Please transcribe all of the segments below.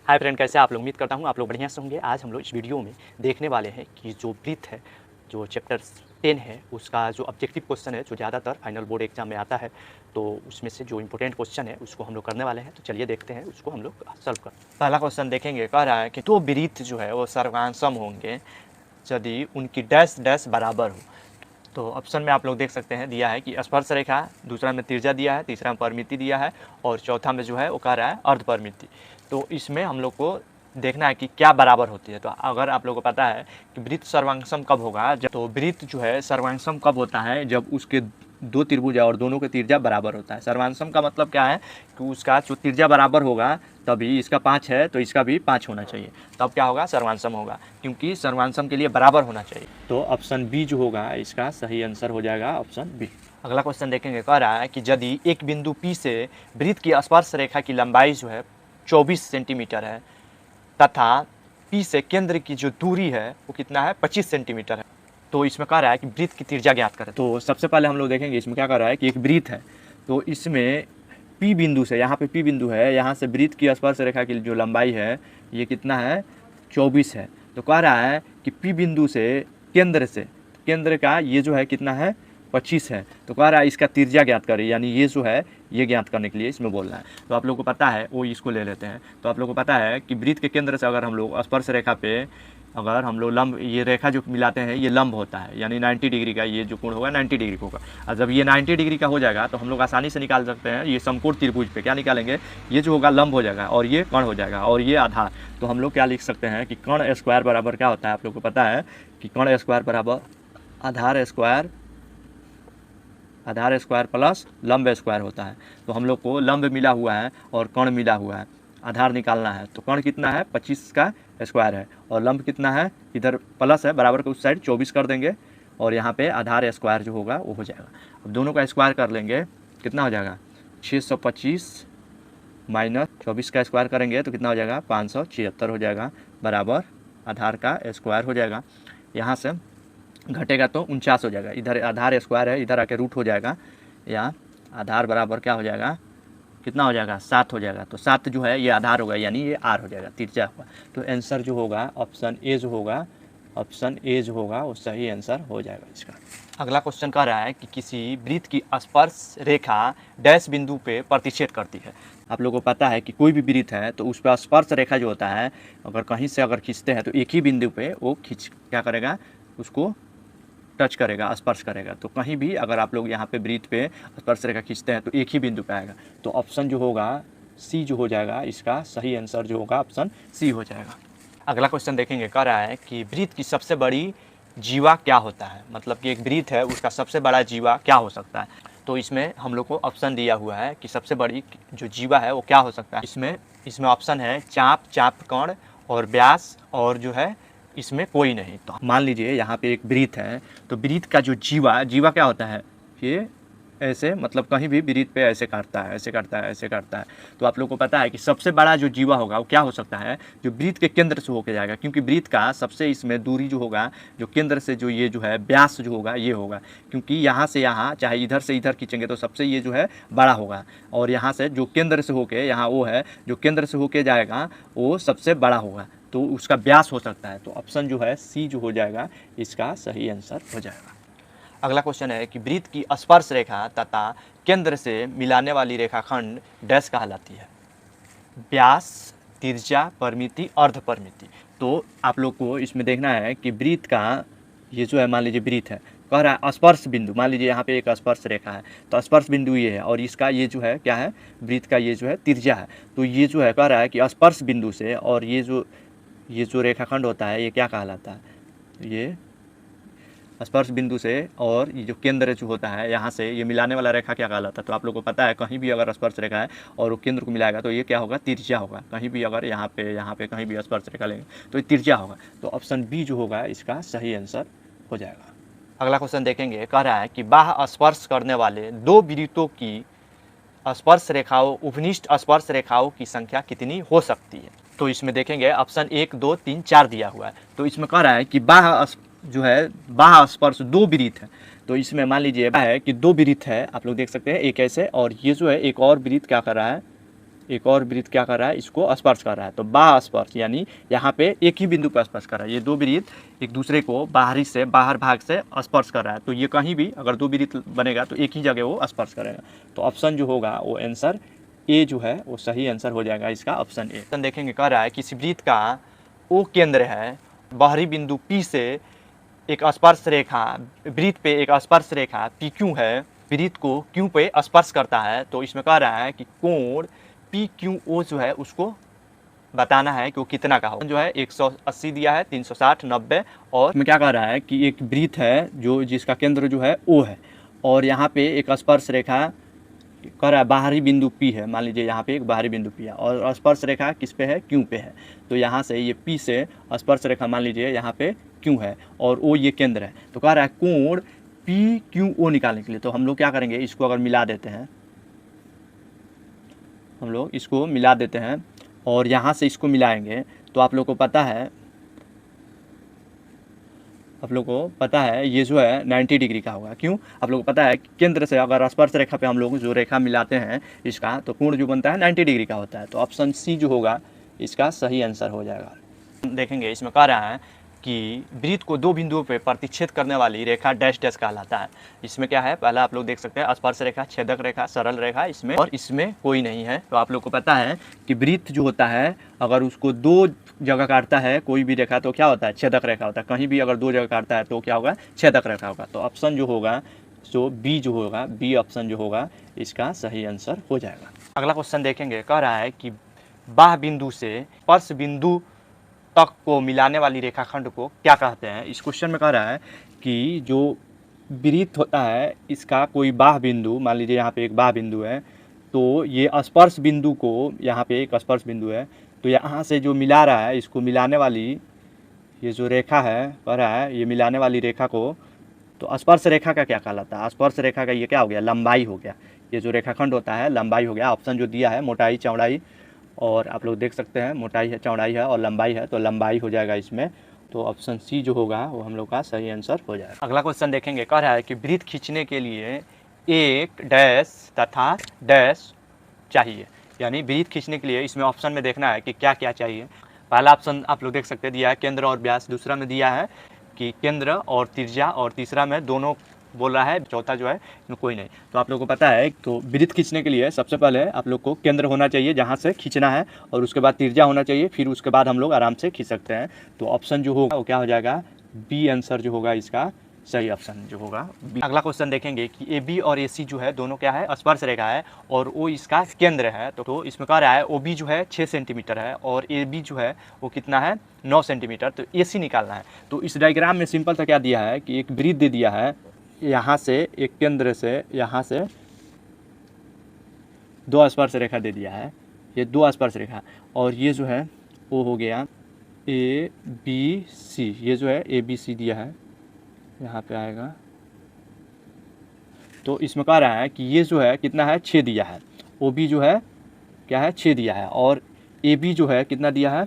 Hi friend, कैसे आप लोग? उम्मीद करता हूँ आप लोग बढ़िया से होंगे। आज हम लोग इस वीडियो में देखने वाले हैं कि जो ब्रीथ है, जो चैप्टर 10 है, उसका जो ऑब्जेक्टिव क्वेश्चन है, जो ज़्यादातर फाइनल बोर्ड एग्जाम में आता है, तो उसमें से जो इंपॉर्टेंट क्वेश्चन है उसको हम लोग करने वाले हैं। तो चलिए देखते हैं, उसको हम लोग सॉल्व कर। पहला क्वेश्चन देखेंगे, कह रहा है कि दो ब्रीथ जो है वो सर्वांसम होंगे यदि उनकी डैश डैश बराबर हो। तो ऑप्शन में आप लोग देख सकते हैं दिया है कि स्पर्श रेखा, दूसरा में त्रिज्या दिया है, तीसरा में परिमिति दिया है और चौथा में जो है वो कह रहा है अर्ध परिमिति। तो इसमें हम लोग को देखना है कि क्या बराबर होती है। तो अगर आप लोगों को पता है कि वृत्त सर्वांगसम कब होगा, तो वृत्त जो है सर्वांगसम कब होता है, जब उसके दो त्रिभुज और दोनों के त्रिज्या बराबर होता है। सर्वांगसम का मतलब क्या है कि उसका जो त्रिज्या बराबर होगा, तभी इसका 5 है तो इसका भी 5 होना चाहिए, तब क्या होगा, सर्वांगसम होगा, क्योंकि सर्वांगसम के लिए बराबर होना चाहिए। तो ऑप्शन बी जो होगा इसका सही आंसर हो जाएगा, ऑप्शन बी। अगला क्वेश्चन देखेंगे, कह रहा है कि यदि एक बिंदु पी से वृत्त की स्पर्श रेखा की लंबाई जो है 24 सेंटीमीटर है तथा पी से केंद्र की जो दूरी है वो कितना है, 25 सेंटीमीटर है, तो इसमें कह रहा है कि वृत्त की त्रिज्या ज्ञात करें। तो सबसे पहले हम लोग देखेंगे इसमें क्या कर रहा है कि एक वृत्त है, तो इसमें पी बिंदु से, यहाँ पे पी बिंदु है, यहाँ से वृत्त की स्पर्श रेखा की जो लंबाई है ये कितना है, 24 है। तो कह रहा है कि पी बिंदु से केंद्र का ये जो है कितना है, 25 है। तो कह रहा है इसका त्रिज्या ज्ञात करें, यानी ये जो है ये ज्ञात करने के लिए इसमें बोल रहा है। तो आप लोग को पता है, वो इसको ले लेते हैं। तो आप लोग को पता है कि वृत्त के केंद्र से अगर हम लोग स्पर्श रेखा पे अगर हम लोग लंब, ये रेखा जो मिलाते हैं ये लंब होता है, यानी 90 डिग्री का ये जो कोण होगा 90 डिग्री का होगा। और जब ये 90 डिग्री का हो जाएगा तो हम लोग आसानी से निकाल सकते हैं, ये समकोण त्रिभुज पे क्या निकालेंगे, ये जो होगा लंब हो जाएगा और ये कर्ण हो जाएगा और ये आधार। तो हम लोग क्या लिख सकते हैं कि कर्ण स्क्वायर बराबर क्या होता है, आप लोग को पता है कि कर्ण स्क्वायर बराबर आधार स्क्वायर प्लस लंब स्क्वायर होता है। तो हम लोग को लंब मिला हुआ है और कर्ण मिला हुआ है, आधार निकालना है। तो कर्ण कितना है, 25 का स्क्वायर है और लंब कितना है, इधर प्लस है, बराबर के उस साइड 24 कर देंगे और यहाँ पे आधार स्क्वायर जो होगा वो हो जाएगा। अब दोनों का स्क्वायर कर लेंगे, कितना हो जाएगा, 625 माइनस 24 का स्क्वायर करेंगे तो कितना हो जाएगा, 576 हो जाएगा, बराबर आधार का स्क्वायर हो जाएगा। यहाँ से घटेगा तो 49 हो जाएगा, इधर आधार स्क्वायर है, इधर आके रूट हो जाएगा, या आधार बराबर क्या हो जाएगा, कितना हो जाएगा, 7 हो जाएगा। तो 7 जो है ये आधार होगा, यानी ये आर हो जाएगा, त्रिज्या होगा। तो आंसर जो होगा ऑप्शन ए जो होगा, ऑप्शन ए जो होगा वो सही आंसर हो जाएगा इसका। अगला क्वेश्चन कह रहा है कि किसी वृत्त की स्पर्श रेखा डैश बिंदु पे प्रतिच्छेद करती है। आप लोगों को पता है कि कोई भी वृत्त है तो उस पर स्पर्श रेखा जो होता है, अगर कहीं से अगर खींचते हैं तो एक ही बिंदु पे वो क्या करेगा, उसको टच करेगा, स्पर्श करेगा। तो कहीं भी अगर आप लोग यहाँ पे वृत्त पे स्पर्श रेखा खींचते हैं तो एक ही बिंदु पे आएगा। तो ऑप्शन जो होगा सी जो हो जाएगा, इसका सही आंसर जो होगा ऑप्शन सी हो जाएगा। अगला क्वेश्चन देखेंगे, कह रहा है कि वृत्त की सबसे बड़ी जीवा क्या होता है, मतलब कि एक वृत्त है उसका सबसे बड़ा जीवा क्या हो सकता है। तो इसमें हम लोग को ऑप्शन दिया हुआ है कि सबसे बड़ी जो जीवा है वो क्या हो सकता है। इसमें ऑप्शन है चाप कर्ण और व्यास, और जो है इसमें कोई नहीं। तो मान लीजिए यहाँ पे एक वृत्त है, तो वृत्त का जो जीवा क्या होता है, ये ऐसे, मतलब कहीं भी वृत्त पे ऐसे काटता है, ऐसे काटता है, ऐसे काटता है। तो आप लोग को पता है कि सबसे बड़ा जो जीवा होगा वो क्या हो सकता है, जो वृत्त के केंद्र से होकर जाएगा, क्योंकि वृत्त का सबसे इसमें दूरी जो होगा, जो केंद्र से जो ये जो है व्यास जो होगा ये होगा, क्योंकि यहाँ से यहाँ चाहे इधर से इधर खींचेंगे तो सबसे ये जो है बड़ा होगा, और यहाँ से जो केंद्र से होके यहाँ वो है, जो केंद्र से होके जाएगा वो सबसे बड़ा होगा, तो उसका व्यास हो सकता है। तो ऑप्शन जो है सी जो हो जाएगा, इसका सही आंसर हो जाएगा। अगला क्वेश्चन है कि वृत्त की स्पर्श रेखा तथा केंद्र से मिलाने वाली रेखाखंड डैश कहलाती है, व्यास, त्रिज्या, परिमिति, अर्ध परिमिति। तो आप लोग को इसमें देखना है कि वृत्त का ये जो है, मान लीजिए वृत्त है, कह रहा है स्पर्श बिंदु, मान लीजिए यहाँ पे एक स्पर्श रेखा है, तो स्पर्श बिंदु ये है और इसका ये जो है क्या है, वृत्त का ये जो है त्रिज्या है। तो ये जो है कह रहा है कि स्पर्श बिंदु से और ये जो रेखाखंड होता है ये क्या कहलाता है, ये स्पर्श बिंदु से और ये जो केंद्र जो होता है यहाँ से ये मिलाने वाला रेखा क्या कहलाता है। तो आप लोग को पता है कहीं भी अगर स्पर्श रेखा है और वो केंद्र को मिलाएगा तो ये क्या होगा, त्रिज्या होगा। कहीं भी अगर यहाँ पे कहीं भी स्पर्श रेखा लेंगे तो ये त्रिज्या होगा। तो ऑप्शन बी जो होगा इसका सही आंसर हो जाएगा। अगला क्वेश्चन देखेंगे, कह रहा है कि बाह्य स्पर्श करने वाले दो वृत्तों की स्पर्श रेखाओं, उपनिष्ठ स्पर्श रेखाओं की संख्या कितनी हो सकती है। तो इसमें देखेंगे ऑप्शन 1, 2, 3, 4 दिया हुआ है। तो इसमें कह रहा है कि बाह्य स्पर्श दो वृत्त है। तो इसमें मान लीजिए है कि दो वृत्त है, आप लोग देख सकते हैं, एक ऐसे और ये जो है एक और वृत्त क्या कर रहा है, एक और वृत्त क्या कर रहा है, इसको स्पर्श कर रहा है। तो बाह्य स्पर्श यानी यहाँ पे एक ही बिंदु पर स्पर्श कर रहा है। ये दो वृत्त एक दूसरे को बाहर भाग से स्पर्श कर रहा है। तो ये कहीं भी अगर दो वृत्त बनेगा तो एक ही जगह वो स्पर्श करेगा। तो ऑप्शन जो होगा वो आंसर ए जो है वो सही आंसर हो जाएगा इसका, ऑप्शन ए। ऑप्शन देखेंगे, कह रहा है किसी वृत्त का ओ केंद्र है, बाहरी बिंदु पी से एक स्पर्श रेखा, वृत्त पे एक स्पर्श रेखा पी क्यू है, वृत्त को क्यू पे स्पर्श करता है। तो इसमें कह रहा है कि कोण पी क्यू ओ जो है उसको बताना है कि वो कितना का हो। जो है 180 दिया है, 360, 90। और इसमें क्या कह रहा है कि एक वृत्त है जो जिसका केंद्र जो है ओ है, और यहाँ पे एक स्पर्श रेखा कह रहा है बाहरी बिंदु पी है। मान लीजिए यहाँ पे एक बाहरी बिंदु पी है और स्पर्श रेखा किस पे है, क्यू पे है। तो यहाँ से ये पी से स्पर्श रेखा मान लीजिए यहाँ पे क्यू है और ओ ये केंद्र है। तो कह रहा है कोण पी क्यू ओ निकालने के लिए तो हम लोग क्या करेंगे, इसको अगर मिला देते हैं, हम लोग इसको मिला देते हैं और यहाँ से इसको मिलाएंगे तो आप लोग को पता है ये जो है 90 डिग्री का होगा। क्यों, आप लोग को पता है केंद्र से अगर स्पर्श रेखा पे हम लोग जो रेखा मिलाते हैं इसका, तो कोण जो बनता है 90 डिग्री का होता है। तो ऑप्शन सी जो होगा इसका सही आंसर हो जाएगा। देखेंगे, इसमें कह रहा है कि वृत्त को दो बिंदुओं पे प्रतिच्छेद करने वाली रेखा डैश डैश कहलाता है। इसमें क्या है, पहला आप लोग देख सकते हैं स्पर्श रेखा, छेदक रेखा, सरल रेखा, इसमें और इसमें कोई नहीं है। तो आप लोग को पता है कि वृत्त जो होता है अगर उसको दो जगह काटता है कोई भी रेखा तो क्या होता है, छेदक रेखा होता है। कहीं भी अगर दो जगह काटता है तो क्या होगा, छेदक रेखा होगा। तो ऑप्शन जो होगा सो बी जो होगा, बी ऑप्शन जो होगा इसका सही आंसर हो जाएगा। अगला क्वेश्चन देखेंगे, कह रहा है कि बाह्य बिंदु से स्पर्श बिंदु तक को मिलाने वाली रेखाखंड को क्या कहते हैं। इस क्वेश्चन में कह रहा है कि जो वृत्त होता है इसका कोई बाह्य बिंदु, मान लीजिए यहाँ पे एक बाह्य बिंदु है, तो ये स्पर्श बिंदु को, यहाँ पे एक स्पर्श बिंदु है, तो यहाँ से जो मिला रहा है इसको मिलाने वाली ये जो रेखा है, कह रहा है ये मिलाने वाली रेखा को, तो स्पर्श रेखा का क्या कहलाता है, स्पर्श रेखा का ये क्या हो गया, लंबाई हो गया। ये जो रेखाखंड होता है लंबाई हो गया। ऑप्शन जो दिया है मोटाई, चौड़ाई, और आप लोग देख सकते हैं मोटाई है, चौड़ाई है और लंबाई है, तो लंबाई हो जाएगा इसमें। तो ऑप्शन सी जो होगा वो हम लोग का सही आंसर हो जाएगा। अगला क्वेश्चन देखेंगे, कह रहा है कि वृत्त खींचने के लिए एक डैश तथा डैश चाहिए। यानी वृत्त खींचने के लिए इसमें ऑप्शन में देखना है कि क्या क्या चाहिए। पहला ऑप्शन आप लोग देख सकते हैं दिया है केंद्र और व्यास, दूसरा में दिया है कि केंद्र और त्रिज्या, और तीसरा में दोनों बोल रहा है, चौथा जो है इसमें कोई नहीं। तो आप लोग को पता है तो वृत्त खींचने के लिए सबसे पहले आप लोग को केंद्र होना चाहिए जहाँ से खींचना है, और उसके बाद त्रिज्या होना चाहिए, फिर उसके बाद हम लोग आराम से खींच सकते हैं। तो ऑप्शन जो होगा वो क्या हो जाएगा, बी आंसर जो होगा इसका सही ऑप्शन जो होगा बी। अगला क्वेश्चन देखेंगे कि ए बी और ए सी जो है दोनों क्या है, स्पर्श रेखा है और ओ इसका केंद्र है। तो इसमें कह रहा है ओ बी जो है 6 सेंटीमीटर है और ए बी जो है वो कितना है, 9 सेंटीमीटर। तो ए सी निकालना है। तो इस डायग्राम में सिंपल सा क्या दिया है कि एक वृत्त दे दिया है, यहाँ से एक केंद्र से यहाँ से दो स्पर्श रेखा दे दिया है, ये दो स्पर्श रेखा, और ये जो है वो हो गया ए बी सी, ये जो है ए बी सी दिया है, यहाँ पे आएगा। तो इसमें कह रहा है कि ये जो है कितना है, 6 दिया है, ओ बी जो है क्या है 6 दिया है, और ए बी जो है कितना दिया है,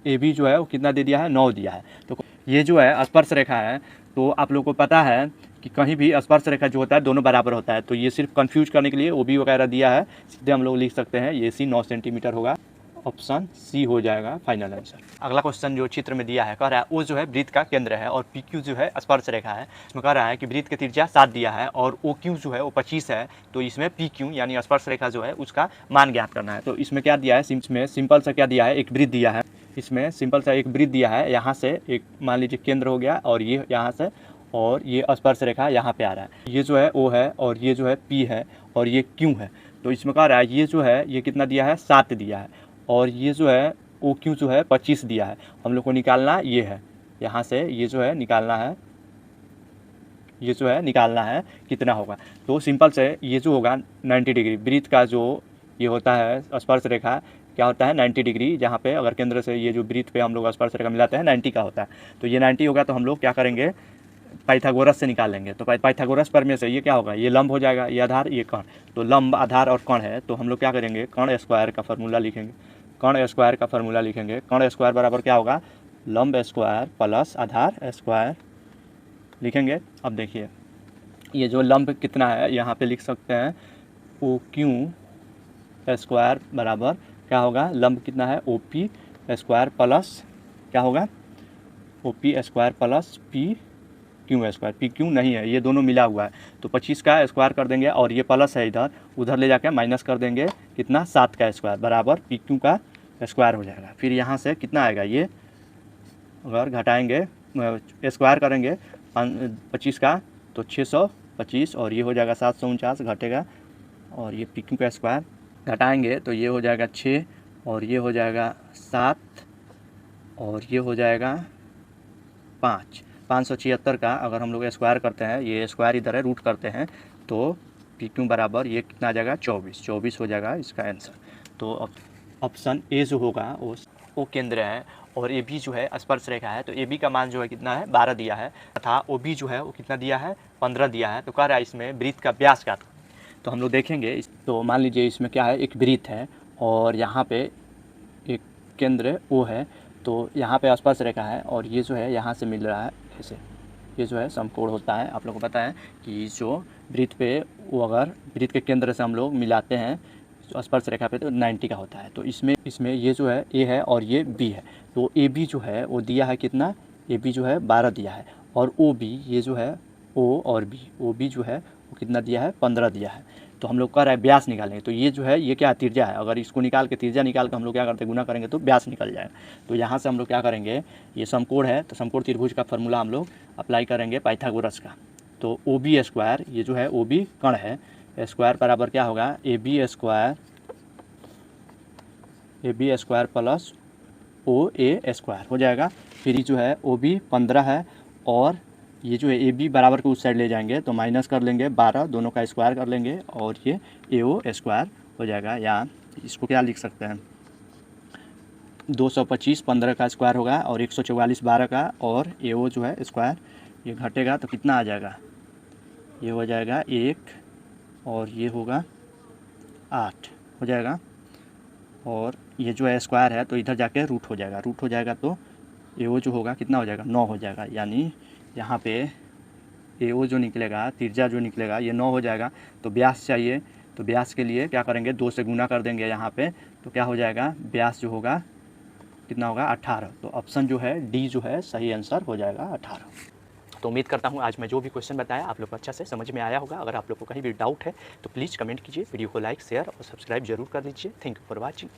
ए बी जो है वो कितना दे दिया है, 9 दिया है। तो ये जो है स्पर्श रेखा है, तो आप लोग को पता है कि कहीं भी स्पर्श रेखा जो होता है दोनों बराबर होता है। तो ये सिर्फ कंफ्यूज करने के लिए ओ बी वगैरह दिया है, सीधे हम लोग लिख सकते हैं ये सी 9 सेंटीमीटर होगा। ऑप्शन सी हो जाएगा फाइनल आंसर। अगला क्वेश्चन जो चित्र में दिया है, कह रहा है ओ जो है वृत्त का केंद्र है और पी क्यू जो है स्पर्श रेखा है। इसमें कह रहा है कि वृत्त की त्रिज्या 7 दिया है और ओ क्यू जो है वो 25 है। तो इसमें पी क्यू यानी स्पर्श रेखा जो है उसका मान ज्ञात करना है। तो इसमें क्या दिया है, इसमें सिंपल सा क्या दिया है, एक वृत्त दिया है, इसमें सिंपल सा एक वृत्त दिया है, यहाँ से एक मान लीजिए केंद्र हो गया और ये यहाँ से, और ये स्पर्श रेखा यहाँ पे आ रहा है, ये जो है ओ है और ये जो है पी है और ये क्यू है। तो इसमें कह रहा है ये जो है ये कितना दिया है, 7 दिया है, और ये जो है ओ क्यू जो है 25 दिया है। हम लोग को निकालना ये है, यहाँ से ये जो है निकालना है, ये जो है निकालना है कितना होगा। तो सिंपल से ये जो होगा 90 डिग्री, वृत्त का जो ये होता है स्पर्श रेखा क्या होता है 90 डिग्री, जहाँ पे अगर केंद्र से ये जो वृत्त पे हम लोग स्पर्श रेखा मिलाते हैं 90 का होता है। तो ये 90 होगा, तो हम लोग क्या करेंगे, पाइथागोरस से निकालेंगे। तो पाइथागोरस प्रमेय से ये क्या होगा, ये लंब हो जाएगा, ये आधार, ये कण। तो लंब, आधार और कण है, तो हम लोग क्या करेंगे, कण स्क्वायर का फार्मूला लिखेंगे, कण स्क्वायर का फार्मूला लिखेंगे। कण स्क्वायर बराबर क्या होगा, लंब स्क्वायर प्लस आधार स्क्वायर लिखेंगे। अब देखिए ये जो लंब कितना है यहाँ पे लिख सकते हैं, ओ क्यू स्क्वायर बराबर क्या होगा, लंब कितना है ओ पी स्क्वायर प्लस क्या होगा O P square plus P Q square. P Q नहीं है, ये दोनों मिला हुआ है, तो 25 का स्क्वायर कर देंगे और ये प्लस है इधर, उधर ले जाकर माइनस कर देंगे कितना 7 का स्क्वायर बराबर पी क्यू का स्क्वायर हो जाएगा। फिर यहाँ से कितना आएगा, ये अगर घटाएंगे स्क्वायर करेंगे 25 का तो 625 और ये हो जाएगा 749 घटेगा, और ये पी क्यू का स्क्वायर घटाएंगे तो ये हो जाएगा 6 और ये हो जाएगा 7 और ये हो जाएगा 576 का अगर हम लोग स्क्वायर करते हैं, ये स्क्वायर इधर है रूट करते हैं, तो पी क्यू बराबर ये कितना आ जाएगा 24 हो जाएगा इसका आंसर। तो ऑप्शन ए जो होगा वो केंद्र है और ए बी जो है स्पर्श रेखा है, तो ए बी का मान जो है कितना है 12 दिया है तथा ओ बी जो है वो कितना दिया है 15 दिया है। तो कह रहा है इसमें वृत्त का व्यास क्या था, तो हम लोग देखेंगे। तो मान लीजिए इसमें क्या है, एक वृत्त है और यहाँ पे एक केंद्र ओ है, तो यहाँ पे स्पर्श रेखा है और ये जो है यहाँ से मिल रहा है ऐसे, ये जो है समकोण होता है। आप लोगों को पता है कि जो वृत्त पे वो अगर वृत्त के केंद्र से हम लोग मिलाते हैं स्पर्श रेखा पे तो 90 का होता है। तो इसमें ये जो है ए है और ये बी है, तो ए बी जो है वो दिया है कितना, ए बी जो है 12 दिया है, और ओ बी ये जो है ओ और बी, ओ बी जो है वो कितना दिया है 15 दिया है। तो हम लोग कह रहे हैं व्यास निकालेंगे, तो ये जो है ये क्या त्रिज्या है, अगर इसको निकाल के त्रिज्या निकाल के हम लोग क्या करते हैं गुना करेंगे तो व्यास निकल जाएगा। तो यहाँ से हम लोग क्या करेंगे, ये समकोण है तो समकोण त्रिभुज का फॉर्मूला हम लोग अप्लाई करेंगे पाइथागोरस का। तो ओ बी स्क्वायर ये जो है ओ बी कण है, स्क्वायर बराबर क्या होगा A B square plus O A square हो जाएगा। फिर ये जो है ओ बी 15 है और ये जो है ए बी बराबर को उस साइड ले जाएंगे तो माइनस कर लेंगे 12, दोनों का स्क्वायर कर लेंगे और ये ए ओ स्क्वायर हो जाएगा। या इसको क्या लिख सकते हैं 225 15 का स्क्वायर होगा और 144 12 का, और ए ओ जो है स्क्वायर ये घटेगा तो कितना आ जाएगा, ये हो जाएगा 1 और ये होगा 8 हो जाएगा, और ये जो है स्क्वायर है तो इधर जाके रूट हो जाएगा तो ए ओ जो होगा कितना हो जाएगा 9 हो जाएगा। यानी यहाँ पे ए ओ जो निकलेगा त्रिज्या जो निकलेगा ये 9 हो जाएगा। तो व्यास चाहिए, तो व्यास के लिए क्या करेंगे 2 से गुना कर देंगे यहाँ पे, तो क्या हो जाएगा व्यास जो होगा कितना होगा 18। तो ऑप्शन जो है डी जो है सही आंसर हो जाएगा 18। तो उम्मीद करता हूँ आज मैं जो भी क्वेश्चन बताया आप लोग को अच्छा से समझ में आया होगा। अगर आप लोग को कहीं भी डाउट है तो प्लीज़ कमेंट कीजिए, वीडियो को लाइक शेयर और सब्सक्राइब जरूर कर लीजिए। Thank you for watching.